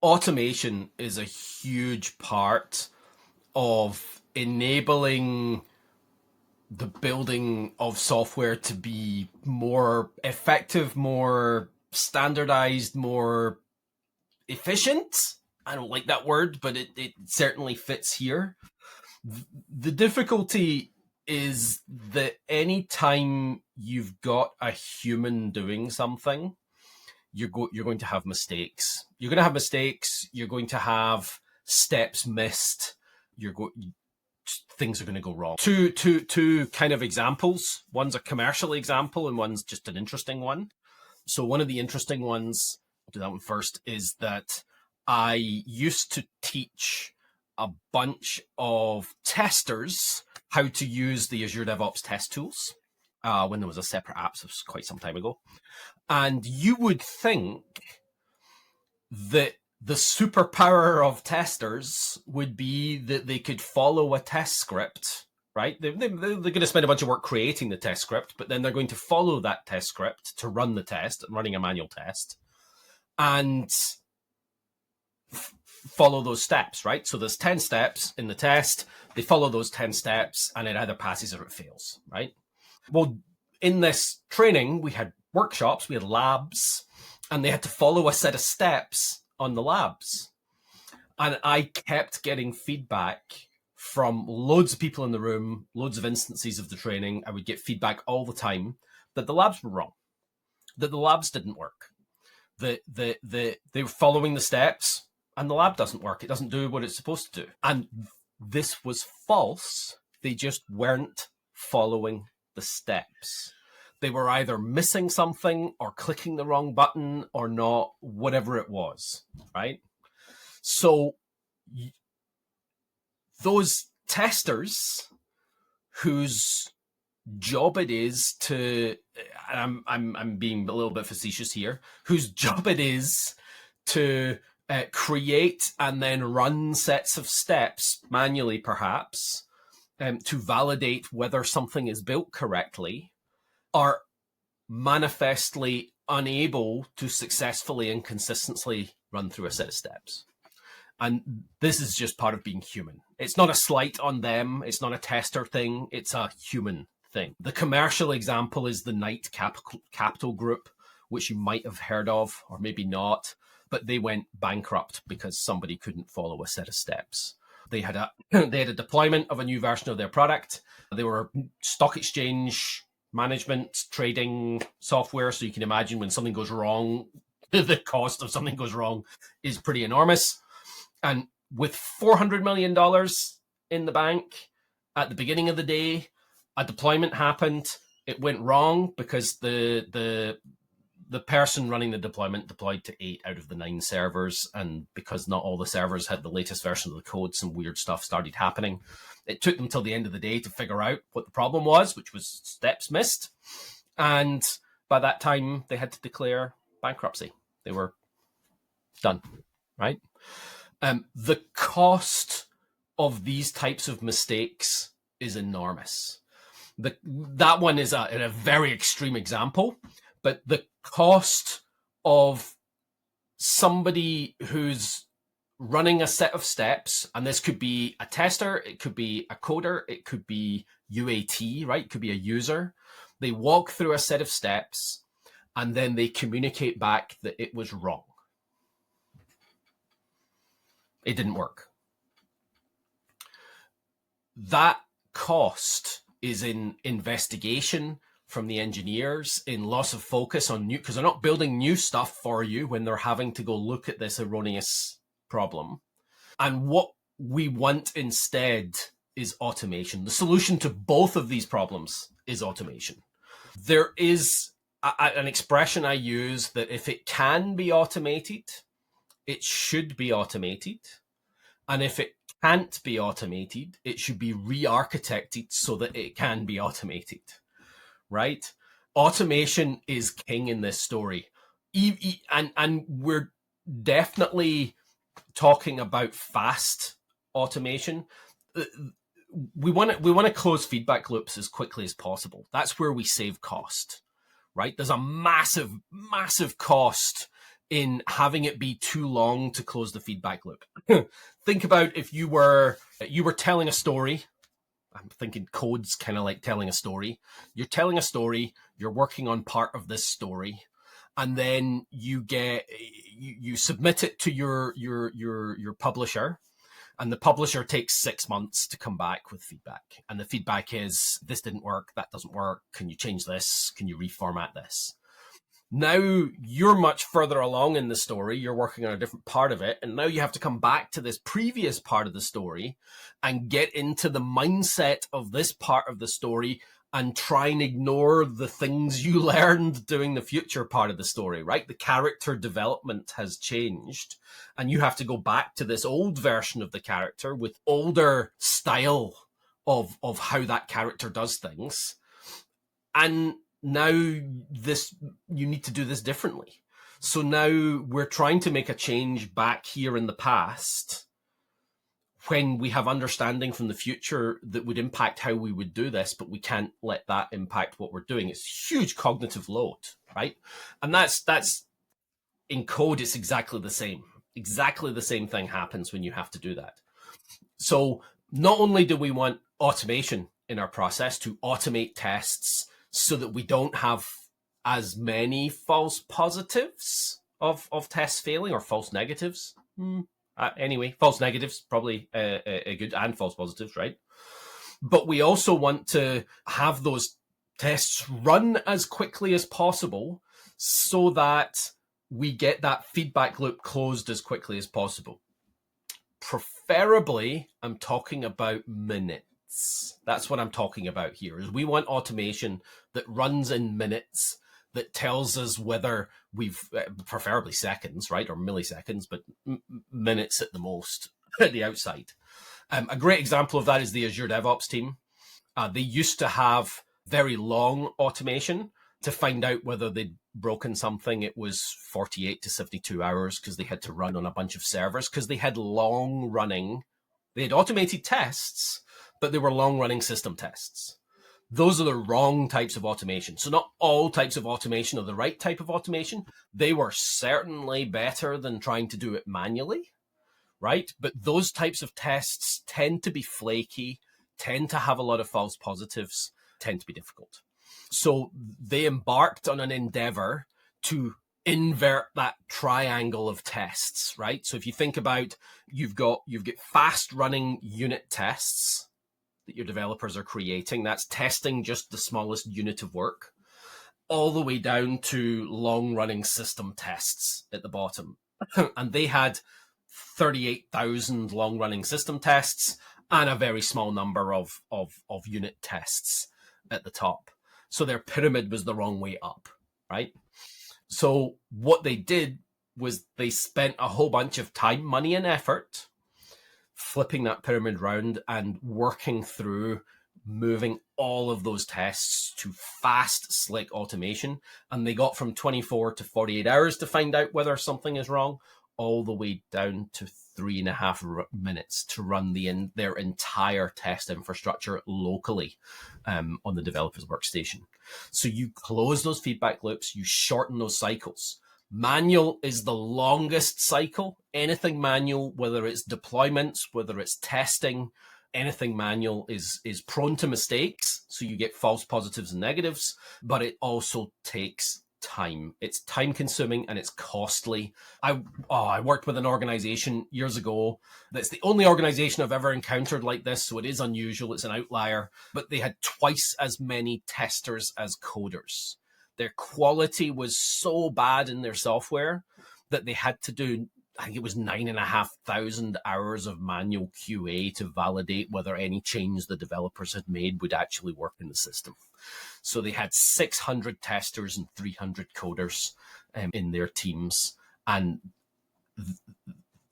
automation is a huge part of enabling the building of software to be more effective, more standardized, more efficient. I don't like that word, but it certainly fits here. The difficulty is that anytime you've got a human doing something, you're going to have mistakes. You're going to have mistakes. You're going to have steps missed. Things are going to go wrong. Two kind of examples. One's a commercial example and one's just an interesting one. So one of the interesting ones, I'll do that one first, is that I used to teach a bunch of testers how to use the Azure DevOps test tools when there was a separate app, so it was quite some time ago. And you would think that the superpower of testers would be that they could follow a test script, right? They're going to spend a bunch of work creating the test script, but then they're going to follow that test script to run the test, running a manual test, and follow those steps, right? So there's 10 steps in the test. They follow those 10 steps, and it either passes or it fails, right? Well, in this training, we had workshops, we had labs, and they had to follow a set of steps on the labs. And I kept getting feedback from loads of people in the room, loads of instances of the training. I would get feedback all the time that the labs were wrong, that the labs didn't work, that they were following the steps and the lab doesn't work. It doesn't do what it's supposed to do. And this was false. They just weren't following the steps. They were either missing something or clicking the wrong button or not, whatever it was, right? So those testers whose job it is to, and I'm being a little bit facetious here, whose job it is to create and then run sets of steps manually, perhaps, to validate whether something is built correctly, are manifestly unable to successfully and consistently run through a set of steps. And this is just part of being human. It's not a slight on them. It's not a tester thing. It's a human thing. The commercial example is the Knight Capital Group, which you might have heard of, or maybe not, but they went bankrupt because somebody couldn't follow a set of steps. They had a deployment of a new version of their product. They were stock exchange management, trading software. So you can imagine when something goes wrong, the cost of something goes wrong is pretty enormous. And with $400 million in the bank at the beginning of the day, a deployment happened. It went wrong because the person running the deployment deployed to 8 out of the 9 servers. And because not all the servers had the latest version of the code, some weird stuff started happening. It took them till the end of the day to figure out what the problem was, which was steps missed. And by that time, they had to declare bankruptcy. They were done, right? The cost of these types of mistakes is enormous. That one is a very extreme example, but the cost of somebody who's running a set of steps, and this could be a tester, it could be a coder, it could be UAT, right? It could be a user. They walk through a set of steps, and then they communicate back that it was wrong. It didn't work. That cost is in investigation from the engineers, in loss of focus on new, because they're not building new stuff for you when they're having to go look at this erroneous problem. And what we want instead is automation. The solution to both of these problems is automation. There is an expression I use that if it can be automated, it should be automated. And if it can't be automated, it should be re-architected so that it can be automated, right? Automation is king in this story. And we're definitely talking about fast automation. We want to close feedback loops as quickly as possible. That's where we save cost, right? There's a massive, massive cost in having it be too long to close the feedback loop. Think about if you were telling a story. I'm thinking code's kind of like telling a story. You're telling a story, you're working on part of this story, and then you submit it to your publisher, and the publisher takes 6 months to come back with feedback. And the feedback is, this didn't work, that doesn't work, can you change this? Can you reformat this? Now you're much further along in the story. You're working on a different part of it. And now you have to come back to this previous part of the story and get into the mindset of this part of the story and try and ignore the things you learned doing the future part of the story, right? The character development has changed and you have to go back to this old version of the character with older style of how that character does things. And now you need to do this differently. So now we're trying to make a change back here in the past when we have understanding from the future that would impact how we would do this, but we can't let that impact what we're doing. It's huge cognitive load, right? And that's in code, it's exactly the same. Exactly the same thing happens when you have to do that. So not only do we want automation in our process to automate tests so that we don't have as many false positives of tests failing or false negatives. Anyway, false negatives, probably a good, and false positives, right? But we also want to have those tests run as quickly as possible so that we get that feedback loop closed as quickly as possible. Preferably, I'm talking about minutes. That's what I'm talking about here, is we want automation that runs in minutes, that tells us whether we've, preferably seconds, right, or milliseconds, but minutes at the most at the outside. A great example of that is the Azure DevOps team. They used to have very long automation to find out whether they'd broken something. It was 48 to 72 hours because they had to run on a bunch of servers because they had they had automated tests, but they were long-running system tests. Those are the wrong types of automation. So not all types of automation are the right type of automation. They were certainly better than trying to do it manually, right? But those types of tests tend to be flaky, tend to have a lot of false positives, tend to be difficult. So they embarked on an endeavor to invert that triangle of tests, right? So if you think about, you've got fast running unit tests that your developers are creating. That's testing just the smallest unit of work, all the way down to long running system tests at the bottom. And they had 38,000 long running system tests and a very small number of unit tests at the top. So their pyramid was the wrong way up, right? So what they did was they spent a whole bunch of time, money, and effort flipping that pyramid round and working through moving all of those tests to fast, slick automation. And they got from 24 to 48 hours to find out whether something is wrong, all the way down to 3.5 minutes to run their entire test infrastructure locally on the developer's workstation. So you close those feedback loops, you shorten those cycles. Manual is the longest cycle. Anything manual, whether it's deployments, whether it's testing, anything manual is prone to mistakes. So you get false positives and negatives, but it also takes time. It's time consuming and it's costly. I worked with an organization years ago. That's the only organization I've ever encountered like this. So it is unusual. It's an outlier, but they had twice as many testers as coders. Their quality was so bad in their software that they had to do, I think it was 9,500 hours of manual QA to validate whether any change the developers had made would actually work in the system. So they had 600 testers and 300 coders in their teams. And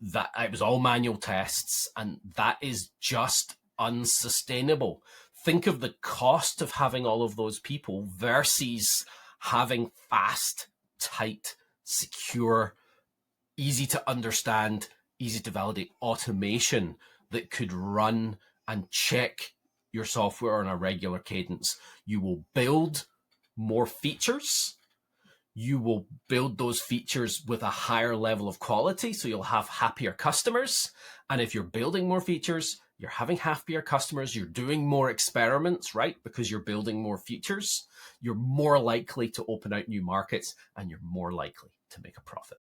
that it was all manual tests. And that is just unsustainable. Think of the cost of having all of those people versus having fast, tight, secure, easy to understand, easy to validate automation that could run and check your software on a regular cadence. You will build more features. you will build those features with a higher level of quality, so you'll have happier customers. And if you're building more features, you're having happier customers, you're doing more experiments, right? Because you're building more features, you're more likely to open out new markets, and you're more likely to make a profit.